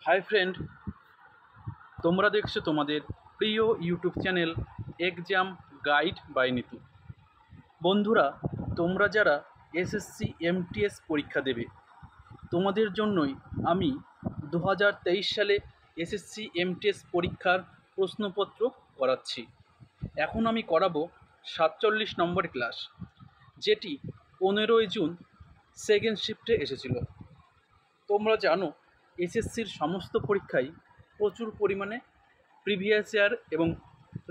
Hi friend, তোমরা দেখছো তোমাদের প্রিয় YouTube channel exam guide by Nitu. বন্ধুরা, তোমরা যারা এসএসসি এমটিএস পরীক্ষা দেবে তোমাদের জন্যই আমি 2023 সালে এসএসসি এমটিএস পরীক্ষার প্রশ্নপত্র করাচ্ছি। এখন আমি করাবো 47 নম্বর ক্লাস, যেটি 15ই জুন সেকেন্ড শিফটে এসেছিল। তোমরা জানো এসএসসির সমস্ত পরীক্ষায় প্রচুর পরিমাণে প্রিভিয়াস ইয়ার এবং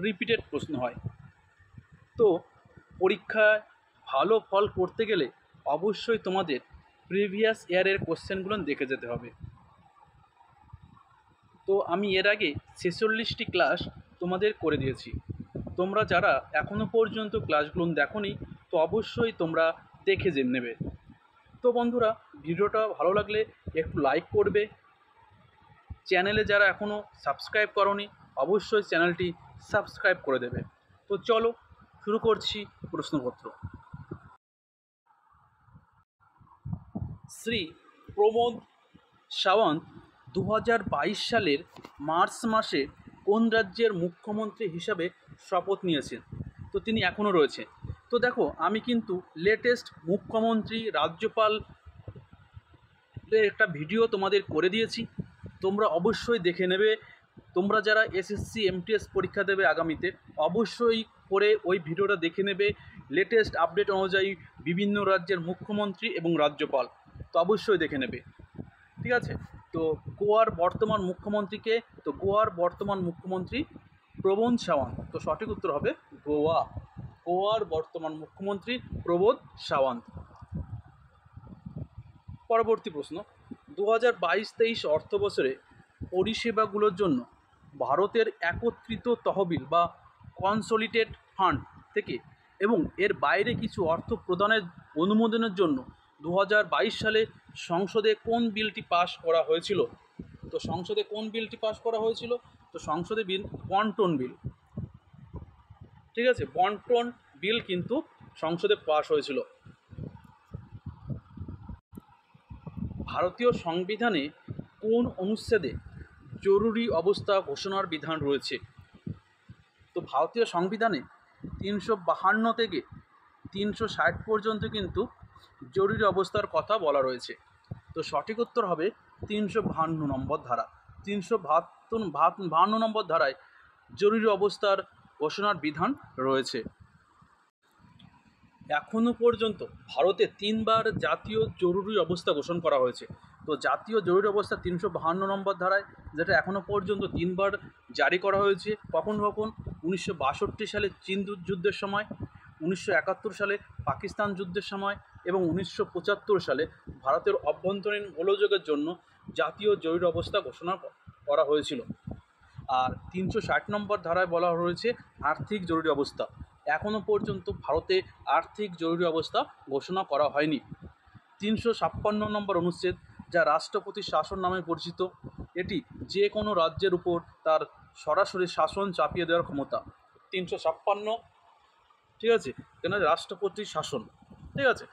রিপিটেড প্রশ্ন হয়। তো পরীক্ষায় ভালো ফল করতে গেলে অবশ্যই তোমাদের প্রিভিয়াস ইয়ারের কোশ্চেনগুলো দেখে যেতে হবে। তো আমি এর আগে 46টি ক্লাস তোমাদের করে দিয়েছি। তোমরা যারা এখনও পর্যন্ত ক্লাসগুলো দেখোনি তো অবশ্যই তোমরা দেখে নেবে। তো বন্ধুরা, ভিডিওটা ভালো লাগলে একটু লাইক করবে। চ্যানেলে যারা এখনও সাবস্ক্রাইব করোনি অবশ্যই চ্যানেলটি সাবস্ক্রাইব করে দেবে। তো চলো শুরু করছি প্রশ্নপত্র। শ্রী প্রমোদ সাওয়ান্ত 2022 সালের মার্চ মাসে কোন রাজ্যের মুখ্যমন্ত্রী হিসাবে শপথ নিয়েছেন? তো তিনি এখনও রয়েছে। তো দেখো, আমি কিন্তু লেটেস্ট মুখ্যমন্ত্রী রাজ্যপাল একটা ভিডিও তোমাদের করে দিয়েছি, তোমরা অবশ্যই দেখে নেবে। তোমরা যারা এসএসসি এমটিএস পরীক্ষা দেবে আগামীতে অবশ্যই করে ওই ভিডিওটা দেখে নেবে। লেটেস্ট আপডেট অনুযায়ী বিভিন্ন রাজ্যের মুখ্যমন্ত্রী এবং রাজ্যপাল তো অবশ্যই দেখে নেবে, ঠিক আছে? তো গোয়ার বর্তমান মুখ্যমন্ত্রীকে, তো গোয়ার বর্তমান মুখ্যমন্ত্রী প্রমোদ সাওয়ান্ত। তো সঠিক উত্তর হবে গোয়ার বর্তমান মুখ্যমন্ত্রী প্রমোদ সাওয়ান্ত। পরবর্তী প্রশ্ন, 2022-23 অর্থ বছরে পরিষেবাগুলোর জন্য ভারতের একত্রিত তহবিল বা কনসোলিডেটেড ফান্ড থেকে এবং এর বাইরে কিছু অর্থ প্রদানের অনুমোদনের জন্য 2022 সালে সংসদে কোন বিলটি পাস করা হয়েছিল? তো সংসদে কোন বিলটি পাস করা হয়েছিল? তো সংসদে বিল বন্টন বিল, ঠিক আছে? বন্টন বিল কিন্তু সংসদে পাস হয়েছিল। ভারতীয় সংবিধানে কোন অনুচ্ছেদে জরুরি অবস্থা ঘোষণার বিধান রয়েছে? তো ভারতীয় সংবিধানে 352 থেকে 360 পর্যন্ত কিন্তু জরুরি অবস্থার কথা বলা রয়েছে। তো সঠিক উত্তর হবে 352 নম্বর ধারা। 352 নম্বর ধারায় জরুরি অবস্থার ঘোষণার বিধান রয়েছে। এখনও পর্যন্ত ভারতে 3বার জাতীয় জরুরি অবস্থা ঘোষণা করা হয়েছে। তো জাতীয় জরুরি অবস্থা 352 নম্বর ধারায়, যেটা এখনও পর্যন্ত 3বার জারি করা হয়েছে। কখন 1962 সালে চীন যুদ্ধের সময়, 1971 সালে পাকিস্তান যুদ্ধের সময় এবং 1975 সালে ভারতের অভ্যন্তরীণ গোলযোগের জন্য জাতীয় জরুরি অবস্থা ঘোষণা করা হয়েছিল। আর 360 নম্বর ধারায় বলা রয়েছে আর্থিক জরুরি অবস্থা। এখনও পর্যন্ত ভারতে আর্থিক জরুরি অবস্থা ঘোষণা করা হয়নি। 356 নম্বর অনুচ্ছেদ, যা রাষ্ট্রপতি শাসন নামে পরিচিত, এটি যে কোনো রাজ্যের উপর তার সরাসরি শাসন চাপিয়ে দেওয়ার ক্ষমতা। 356, ঠিক আছে? কেন রাষ্ট্রপতি শাসন, ঠিক আছে,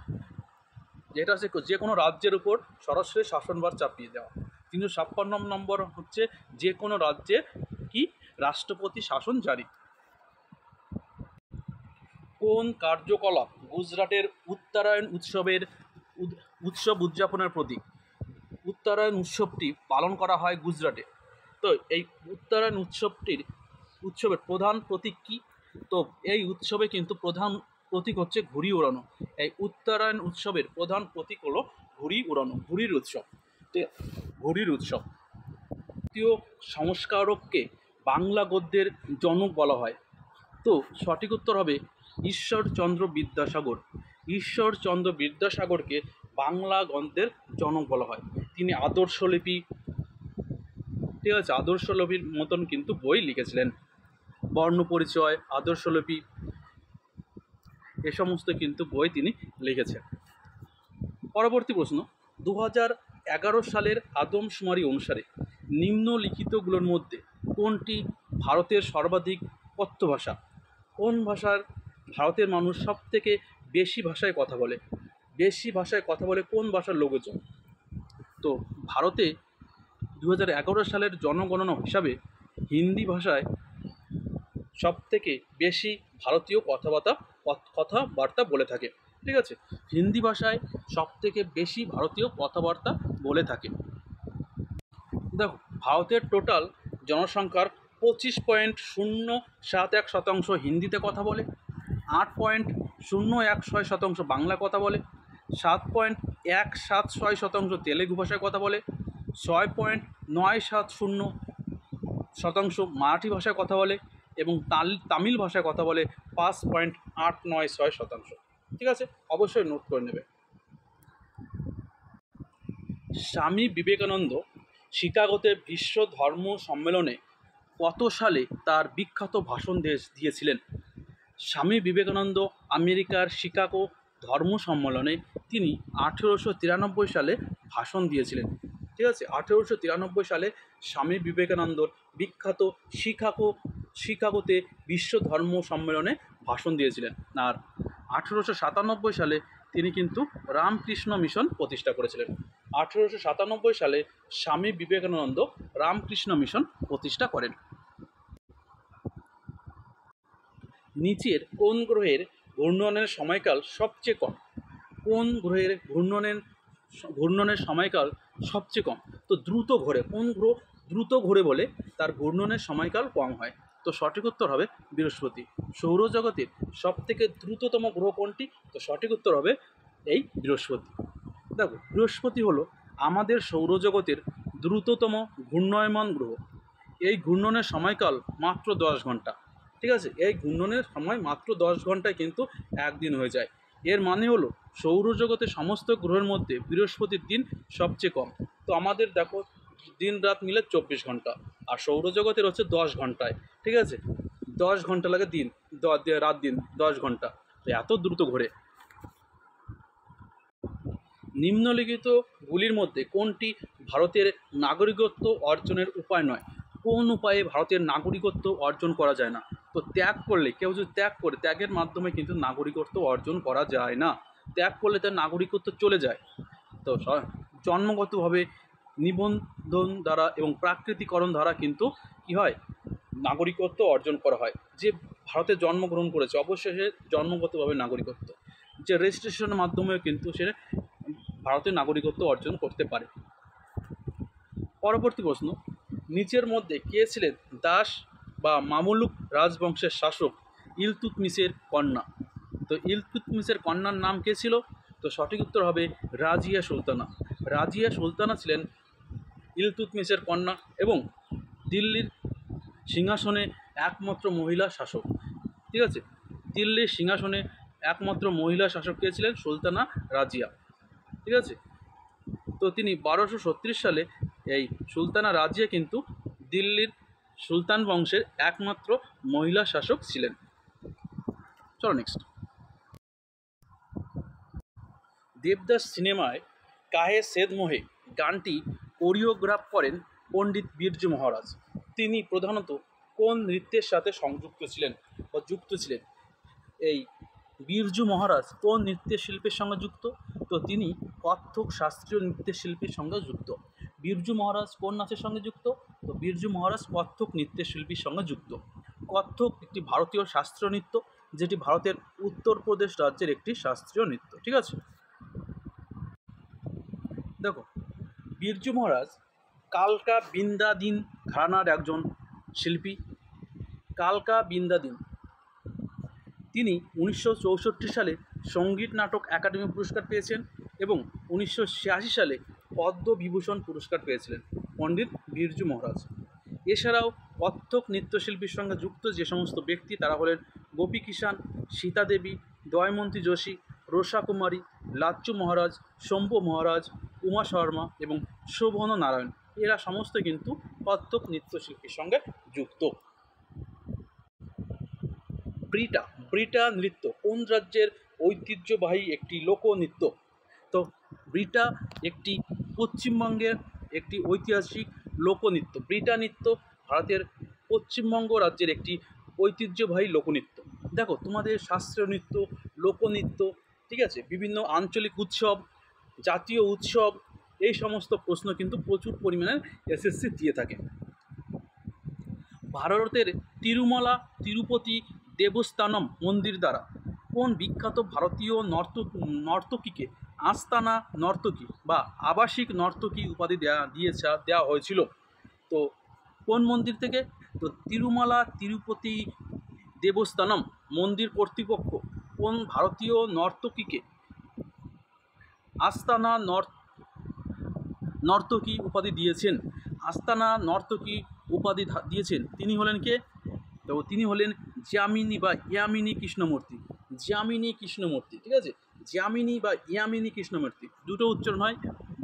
যেটা হচ্ছে যে কোনো রাজ্যের উপর সরাসরি শাসনভার চাপিয়ে দেওয়া। 356 নম্বর হচ্ছে যে কোনো রাজ্যে কি রাষ্ট্রপতি শাসন জারি। কোন কার্যকলাপ গুজরাটের উত্তরায়ণ উৎসব উদযাপনের প্রতীক? উত্তরায়ণ উৎসবটি পালন করা হয় গুজরাটে। তো এই উত্তরায়ণ উৎসবের প্রধান প্রতীক কী? তো এই উৎসবে কিন্তু প্রধান প্রতীক হচ্ছে ঘুড়ি ওড়ানো। এই উত্তরায়ণ উৎসবের প্রধান প্রতীক হলো ঘুড়ি ওড়ানো, ঘুড়ির উৎসব। ভারতীয় সংস্কারককে বাংলা গদ্যের জনক বলা হয়। তো সঠিক উত্তর হবে ঈশ্বরচন্দ্র বিদ্যাসাগর। ঈশ্বরচন্দ্র বিদ্যাসাগরকে বাংলা গদ্যের জনক বলা হয়। তিনি আদর্শলিপি, ঠিক আছে, আদর্শলিপির মতন কিন্তু বই লিখেছিলেন। বর্ণপরিচয়, আদর্শলিপি, এ সমস্ত কিন্তু বই তিনি লিখেছেন। পরবর্তী প্রশ্ন, 2011 সালের আদমশুমারি অনুসারে নিম্নলিখিতগুলোর মধ্যে কোনটি ভারতের সর্বাধিক কথ্য ভাষা? কোন ভাষার ভারতের মানুষ সবথেকে বেশি ভাষায় কথা বলে? কোন ভাষার লোকজন? তো ভারতে 2011 সালের জনগণনা হিসাবে হিন্দি ভাষায় সবথেকে বেশি ভারতীয় কথাবার্তা বলে থাকে। ঠিক আছে, হিন্দি ভাষায় সবথেকে বেশি ভারতীয় কথাবার্তা বলে থাকে। দেখো, ভারতের টোটাল জনসংখ্যার 25.071% হিন্দিতে কথা বলে, 8.016% বাংলা কথা বলে, 7.176% তেলেগু ভাষায় কথা বলে, 6.970% মারাঠি ভাষায় কথা বলে এবং তামিল ভাষায় কথা বলে 5.896%। ঠিক আছে, অবশ্যই নোট করে নেবে। স্বামী বিবেকানন্দ শিকাগোতে বিশ্ব ধর্ম সম্মেলনে কত সালে তার বিখ্যাত ভাষণ দিয়েছিলেন? স্বামী বিবেকানন্দ আমেরিকার শিকাগো ধর্ম সম্মেলনে তিনি 1893 সালে ভাষণ দিয়েছিলেন। ঠিক আছে, 1893 সালে স্বামী বিবেকানন্দর বিখ্যাত শিকাগোতে বিশ্ব ধর্ম সম্মেলনে ভাষণ দিয়েছিলেন। আর 1897 সালে তিনি কিন্তু রামকৃষ্ণ মিশন প্রতিষ্ঠা করেছিলেন। 1897 সালে স্বামী বিবেকানন্দ রামকৃষ্ণ মিশন প্রতিষ্ঠা করেন। নিচের কোন গ্রহের ঘূর্ণনের সময়কাল সবচেয়ে কম? কোন গ্রহের ঘূর্ণনের সময়কাল সবচেয়ে কম? তো দ্রুত ঘোরে। কোন গ্রহ দ্রুত ঘোরে বলে তার ঘূর্ণনের সময়কাল কম হয়? তো সঠিক উত্তর হবে বৃহস্পতি। সৌরজগতের সবথেকে দ্রুততম গ্রহ কোনটি? তো সঠিক উত্তর হবে এই বৃহস্পতি। দেখো, বৃহস্পতি হলো আমাদের সৌরজগতের দ্রুততম ঘূর্ণায়মান গ্রহ। এই ঘূর্ণনের সময়কাল মাত্র 10 ঘন্টা। ঠিক আছে, এই ঘূর্ণনের সময় মাত্র 10 ঘন্টায় কিন্তু একদিন হয়ে যায়। এর মানে হলো সৌরজগতের সমস্ত গ্রহের মধ্যে বৃহস্পতির দিন সবচেয়ে কম। তো আমাদের দেখো, দিন রাত মিলে 24 ঘন্টা, আর সৌরজগতের হচ্ছে 10 ঘন্টায়। ঠিক আছে, 10 ঘন্টা লাগে দিন, রাত দিন 10 ঘন্টা, তো এত দ্রুত ঘোরে। নিম্নলিখিতগুলির মধ্যে কোনটি ভারতের নাগরিকত্ব অর্জনের উপায় নয়? কোন উপায়ে ভারতের নাগরিকত্ব অর্জন করা যায় না? তো ত্যাগ করলে, কেউ যদি ত্যাগ করে, ত্যাগের মাধ্যমে কিন্তু নাগরিকত্ব অর্জন করা যায় না। ত্যাগ করলে তার নাগরিকত্ব চলে যায়। তো জন্মগতভাবে, নিবন্ধন দ্বারা এবং প্রাকৃতিকরণ দ্বারা কিন্তু কী হয়, নাগরিকত্ব অর্জন করা হয়। যে ভারতে জন্মগ্রহণ করেছে অবশ্যই সে জন্মগতভাবে নাগরিকত্ব, যে রেজিস্ট্রেশনের মাধ্যমেও কিন্তু সে ভারতের নাগরিকত্ব অর্জন করতে পারে। পরবর্তী প্রশ্ন, নিচের মধ্যে কে ছিলেন দাস বা মামলুক রাজবংশের শাসক ইলতুৎমিশের কন্যা? তো ইলতুৎমিশের কন্যার নাম কে ছিল? তো সঠিক উত্তর হবে রাজিয়া সুলতানা। রাজিয়া সুলতানা ছিলেন ইলতুৎমিশের কন্যা এবং দিল্লির সিংহাসনে একমাত্র মহিলা শাসক। ঠিক আছে, দিল্লির সিংহাসনে একমাত্র মহিলা শাসক কে ছিলেন? সুলতানা রাজিয়া। ঠিক আছে, তো তিনি 1236 সালে এই সুলতানা রাজিয়া কিন্তু দিল্লির সুলতান বংশের একমাত্র মহিলা শাসক ছিলেন। চলো নেক্সট। দেবদাস সিনেমায় কাহে সেদ মোহে গানটি কোরিওগ্রাফ করেন পণ্ডিত বিরজু মহারাজ। তিনি প্রধানত কোন নৃত্যের সাথে সংযুক্ত ছিলেন বা যুক্ত ছিলেন? এই বিরজু মহারাজ কোন নৃত্যের শিল্পের সঙ্গে যুক্ত? তো তিনি কত্থক শাস্ত্রীয় নৃত্যের শিল্পীর সঙ্গে যুক্ত। বিরজু মহারাজ কোন নাচের সঙ্গে যুক্ত? তো বিরজু মহারাজ কত্থক নৃত্যের শিল্পীর সঙ্গে যুক্ত। কত্থক একটি ভারতীয় শাস্ত্রীয় নৃত্য, যেটি ভারতের উত্তরপ্রদেশ রাজ্যের একটি শাস্ত্রীয় নৃত্য। ঠিক আছে, দেখো, বিরজু মহারাজ কালকা বিন্দাদিন ঘরানার একজন শিল্পী। কালকা বিন্দাদিন তিনি 1964 সালে সঙ্গীত নাটক একাডেমি পুরস্কার পেয়েছেন এবং 1986 সালে পদ্মবিভূষণ পুরস্কার পেয়েছিলেন পণ্ডিত বিরজু মহারাজ। এছাড়াও কত্থক নৃত্যশিল্পীর সঙ্গে যুক্ত যে সমস্ত ব্যক্তি তারা হলেন গোপী কিষাণ, সীতা দেবী, দয়মন্তী যোশী, রোষা কুমারী, লাচ্চু মহারাজ, শম্ভু মহারাজ, উমা শর্মা এবং শোভন নারায়ণ। এরা সমস্ত কিন্তু কত্থক নৃত্যশিল্পীর সঙ্গে যুক্ত। ব্রিটা নৃত্য কোন রাজ্যের ঐতিহ্যবাহী একটি লোকনৃত্য? তো ব্রিটা একটি পশ্চিমবঙ্গের একটি ঐতিহাসিক লোকনৃত্য। ব্রিটা নৃত্য ভারতের পশ্চিমবঙ্গ রাজ্যের একটি ঐতিহ্যবাহী লোকনৃত্য। দেখো, তোমাদের শাস্ত্রীয় নৃত্য, লোকনৃত্য, ঠিক আছে, বিভিন্ন আঞ্চলিক উৎসব, জাতীয় উৎসব, এই সমস্ত প্রশ্ন কিন্তু প্রচুর পরিমাণে এসএসসি দিয়ে থাকে। ভারতের তিরুমালা তিরুপতি দেবস্থানম মন্দির দ্বারা কোন বিখ্যাত ভারতীয় নর্তকীকে আস্তানা নর্তকী বা আবাসিক নর্তকী উপাধি দেওয়া হয়েছিল? তো কোন মন্দির থেকে? তো তিরুমালা তিরুপতি দেবস্থানম মন্দির কর্তৃপক্ষ কোন ভারতীয় নর্তকীকে আস্তানা নর্তকী উপাধি দিয়েছেন? আস্তানা নর্তকী উপাধি দিয়েছেন তিনি হলেন কে? তো তিনি হলেন যামিনী বা ইয়ামিনী কৃষ্ণমূর্তি। যামিনী কৃষ্ণমূর্তি, ঠিক আছে? যামিনী বা ইয়ামিনী কৃষ্ণমূর্তি দুটো উচ্চারণ হয়।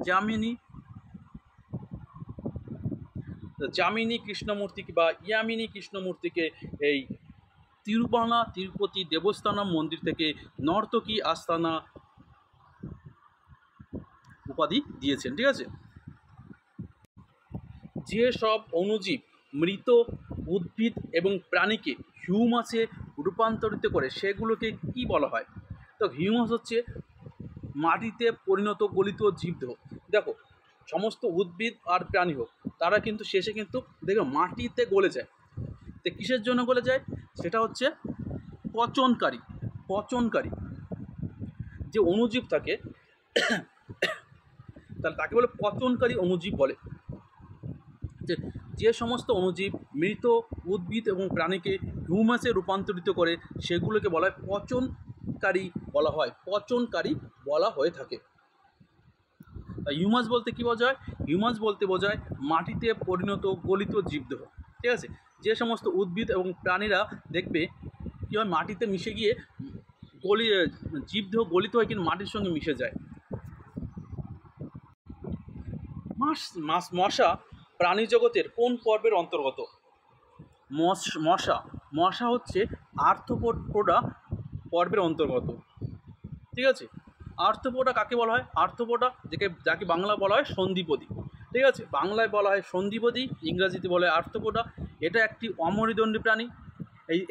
যামিনী কৃষ্ণমূর্তি বা ইয়ামিনী কৃষ্ণমূর্তিকে এই তিরুমালা তিরুপতি দেবস্থানম মন্দির থেকে নর্তকী আস্তানা উপাধি দিয়েছেন, ঠিক আছে? যে সব অণুজীব মৃত উদ্ভিদ এবং প্রাণীকে হিউমাসে রূপান্তরিত করে সেগুলোকে কি বলা হয়? তো হিউমাস হচ্ছে মাটিতে পরিণত গলিত জীবদেহ। দেখো, সমস্ত উদ্ভিদ আর প্রাণী হোক, তারা কিন্তু শেষে কিন্তু দেখো মাটিতে গলে যায়। তো কিসের জন্য গলে যায়? সেটা হচ্ছে পচনকারী যে অণুজীব থাকে তাহলে তাকে বলে পচনকারী অণুজীব বলে। যে সমস্ত অণুজীব মৃত উদ্ভিদ এবং প্রাণীকে হিউমাসে রূপান্তরিত করে সেগুলোকে বলা হয় পচনকারী বলা হয়ে থাকে। হিউমাস বলতে কী বোঝায়? হিউমাস বলতে বোঝায় মাটিতে পরিণত গলিত জীবদেহ, ঠিক আছে? যে সমস্ত উদ্ভিদ এবং প্রাণীরা দেখবে কী হয়, মাটিতে মিশে গিয়ে জীবদেহ গলিত হয় কিন্তু মাটির সঙ্গে মিশে যায়। মশা প্রাণী জগতের কোন পর্বের অন্তর্গত? মশা হচ্ছে আর্থ্রোপোডা পর্বের অন্তর্গত, ঠিক আছে? আর্থ্রোপোডা কাকে বলা হয়? আর্থ্রোপোডা যাকে বাংলা বলা হয় সন্ধিপদী, ঠিক আছে? বাংলায় বলা হয় সন্ধিপদী, ইংরাজিতে বলা হয় আর্থ্রোপোডা। এটা একটি অমেরুদণ্ডী প্রাণী।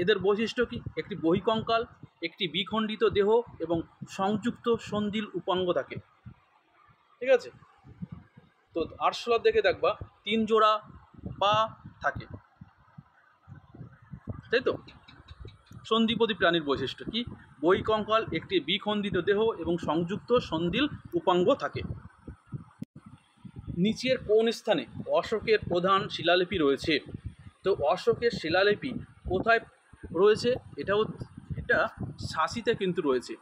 এদের বৈশিষ্ট্য কী? একটি বহিকঙ্কাল, একটি বিখণ্ডিত দেহ এবং সংযুক্ত সন্ধিল উপাঙ্গ থাকে, ঠিক আছে? তো আরশোলার দেখে দেখবা 3 জোড়া পা থাকে, তাই তো? সন্ধিপদী প্রাণীর বৈশিষ্ট্য কি? বহিকঙ্কাল, একটি বিখণ্ডিত দেহ এবং সংযুক্ত সন্ধিল উপাঙ্গ থাকে। নিচের কোন স্থানে অশোকের প্রধান শিলালিপি রয়েছে? তো অশোকের শিলালিপি কোথায় রয়েছে? এটা সাঁসিতে কিন্তু রয়েছে,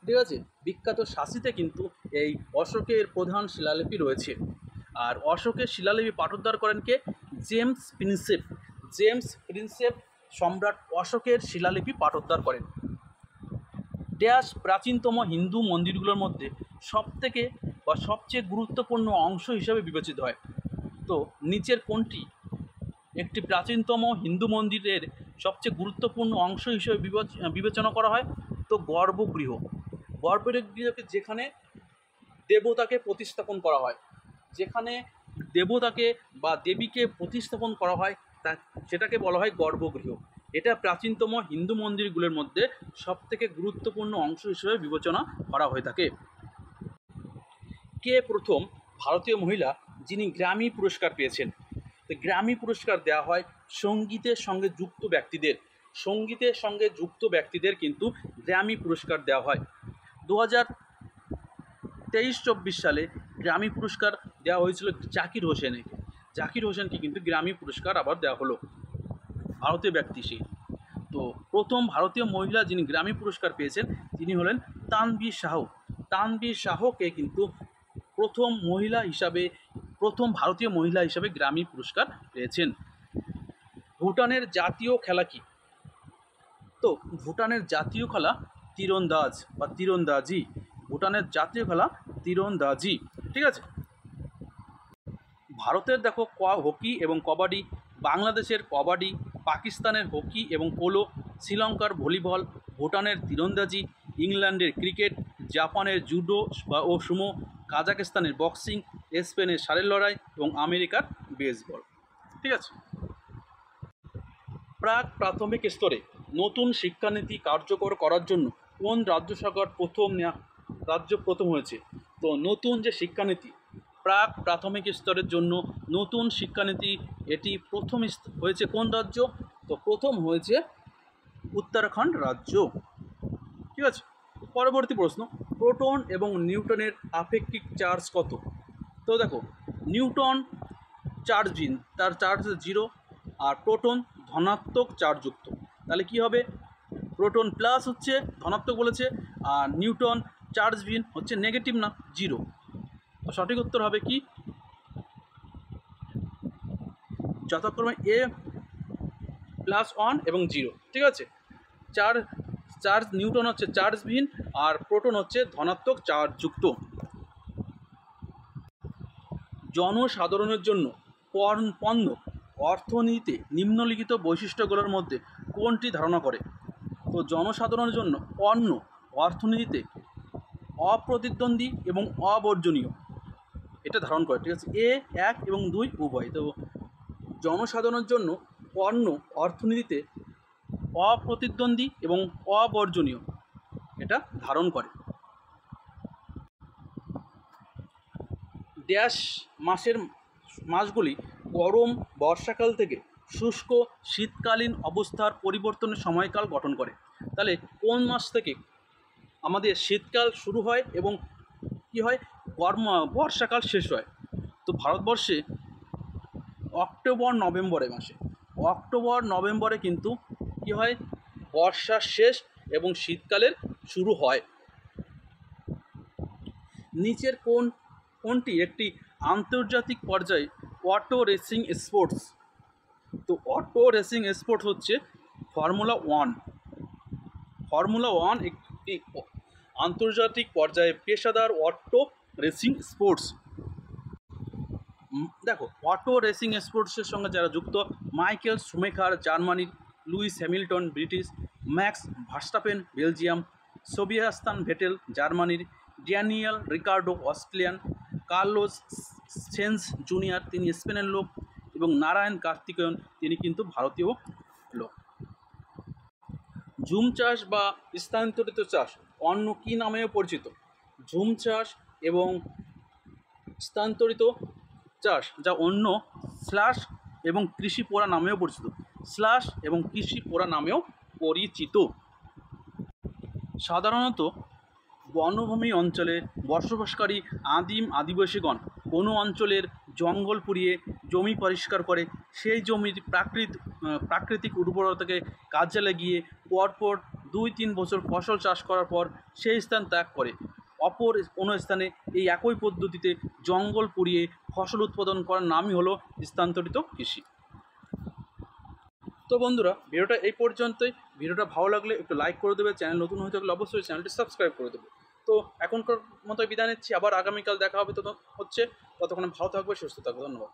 ঠিক আছে? বিখ্যাত সাঁসিতে কিন্তু এই অশোকের প্রধান শিলালিপি রয়েছে। আর অশোকের শিলালিপি পাঠোদ্ধার করেন কে? জেমস প্রিন্সেপ সম্রাট অশোকের শিলালিপি পাঠোদ্ধার করেন। প্রাচীনতম হিন্দু মন্দিরগুলোর মধ্যে সবচেয়ে গুরুত্বপূর্ণ অংশ হিসাবে বিবেচিত হয়? তো নিচের কোনটি একটি প্রাচীনতম হিন্দু মন্দিরের সবচেয়ে গুরুত্বপূর্ণ অংশ হিসেবে বিবেচনা করা হয়? তো গর্ভগৃহকে যেখানে দেবতাকে প্রতিস্থাপন করা হয়, যেখানে দেবতাকে বা দেবীকে প্রতিস্থাপন করা হয় সেটাকে বলা হয় গর্ভগৃহ। এটা প্রাচীনতম হিন্দু মন্দিরগুলোর মধ্যে সবথেকে গুরুত্বপূর্ণ অংশ হিসেবে বিবেচনা করা হয়ে থাকে। কে প্রথম ভারতীয় মহিলা যিনি গ্র্যামি পুরস্কার পেয়েছেন? তো গ্র্যামি পুরস্কার দেওয়া হয় সঙ্গীতের সঙ্গে যুক্ত ব্যক্তিদের কিন্তু গ্র্যামি পুরস্কার দেওয়া হয়। 2023-24 সালে গ্র্যামি পুরস্কার দেওয়া হয়েছিল জাকির হোসেনকে কিন্তু গ্র্যামি পুরস্কার আবার দেওয়া হলো, ভারতীয় ব্যক্তি সেই। তো প্রথম ভারতীয় মহিলা যিনি গ্র্যামি পুরস্কার পেয়েছেন তিনি হলেন তানভীর শাহকে কিন্তু প্রথম ভারতীয় মহিলা হিসাবে গ্র্যামি পুরস্কার পেয়েছেন। ভুটানের জাতীয় খেলা কি? তো ভুটানের জাতীয় খেলা তীরন্দাজি। ভুটানের জাতীয় খেলা তীরন্দাজি, ঠিক আছে? ভারতের দেখো হকি এবং কবাডি, বাংলাদেশের কবাডি, পাকিস্তানের হকি এবং পোলো, শ্রীলঙ্কার ভলিবল, ভুটানের তীরন্দাজি, ইংল্যান্ডের ক্রিকেট, জাপানের জুডো ও সুমো, কাজাখস্তানের বক্সিং, স্পেনের ষাঁড়ের লড়াই এবং আমেরিকার বেসবল, ঠিক আছে? প্রাথমিক স্তরে নতুন শিক্ষানীতি কার্যকর করার জন্য কোন রাজ্য সরকার প্রথম হয়েছে? তো নতুন যে শিক্ষানীতি প্রাক প্রাথমিক স্তরের জন্য নতুন শিক্ষানীতি এটি প্রথম হয়েছে কোন রাজ্য? তো প্রথম হয়েছে উত্তরাখণ্ড রাজ্য। ঠিক আছে, পরবর্তী প্রশ্ন, প্রোটন এবং নিউটনের আপেক্ষিক চার্জ কত? তো দেখো, নিউটন চার্জহীন, তার চার্জ 0, আর প্রোটন ধনাত্মক চার্জযুক্ত। তাহলে কি হবে? প্রোটন প্লাস হচ্ছে ধনাত্মক বলেছে, আর নিউটন চার্জহীন হচ্ছে নেগেটিভ না 0। তো সঠিক উত্তর হবে কি? যথাক্রমে এ প্লাস 1 এবং 0। ঠিক আছে, চার্জ নিউটন হচ্ছে চার্জহীন আর প্রোটন হচ্ছে ধনাত্মক চার্জযুক্ত। জনসাধারণের জন্য পণ্য অর্থনীতিতে নিম্নলিখিত বৈশিষ্ট্যগুলোর মধ্যে কোনটি ধারণা করে? তো জনসাধারণের জন্য পণ্য অর্থনীতিতে অপ্রতিদ্বন্দ্বী এবং অবর্জনীয় এটা ধারণ করে। ঠিক আছে, 1 এবং 2 উভয়। তো জনসাধারণের জন্য পণ্য অর্থনীতিতে অপ্রতিদ্বন্দ্বী এবং অবর্জনীয় এটা ধারণ করে। ড্যাশ মাসগুলি গরম বর্ষাকাল থেকে শুষ্ক শীতকালীন অবস্থার পরিবর্তনের সময়কাল গঠন করে। তাহলে কোন মাস থেকে আমাদের শীতকাল শুরু হয় এবং কি হয় বর্ষাকাল শেষ হয়? তো ভারতবর্ষে অক্টোবর নভেম্বরে কিন্তু কি হয়? বর্ষার শেষ এবং শীতকালের শুরু হয়। নিচের কোনটি একটি আন্তর্জাতিক পর্যায়ে অটো রেসিং স্পোর্টস? তো অটো রেসিং স্পোর্টস হচ্ছে ফর্মুলা ওয়ান একটি আন্তর্জাতিক পর্যায়ে পেশাদার অটো রেসিং স্পোর্টস। দেখো, অটো রেসিং স্পোর্টসের সঙ্গে যারা যুক্ত: মাইকেল শুমেখার জার্মানির, Lewis Hamilton British, Max Verstappen Belgium, Sebastian Vettel জার্মানির, Daniel Ricciardo Australian, Carlos Sainz junior তিনি স্পেনের লোক, এবং নারায়ণ কার্তিকেয়ন তিনি কিন্তু ভারতীয় লোক। ঝুম চাষ বা স্থানান্তরিত চাষ অন্য কী নামেও পরিচিত? ঝুম চাষ এবং স্থানান্তরিত চাষ, যা অন্য স্ল্যাশ এবং কৃষি পোড়া নামেও পরিচিত। সাধারণত বনভূমি অঞ্চলে বসবাসকারী আদিম আদিবাসীগণ কোনো অঞ্চলের জঙ্গল পুড়িয়ে জমি পরিষ্কার করে সেই জমির প্রাকৃতিক উর্বরতাকে কাজে লাগিয়ে পরপর 2-3 বছর ফসল চাষ করার পর সেই স্থান ত্যাগ করে অপর কোনো স্থানে এই একই পদ্ধতিতে জঙ্গল পুড়িয়ে ফসল উৎপাদন করার নামই হলো স্থানান্তরিত কৃষি। তো বন্ধুরা, ভিডিওটা এই পর্যন্তই। ভিডিওটা ভালো লাগলে একটু লাইক করে দেবে, চ্যানেল নতুন হয়ে থাকলে অবশ্যই চ্যানেলটি সাবস্ক্রাইব করে দেবে। তো এখনকার মতো বিদায় নিচ্ছি, আবার আগামীকাল দেখা হবে। ততক্ষণে ভালো থাকবে, সুস্থ থাকবে। ধন্যবাদ।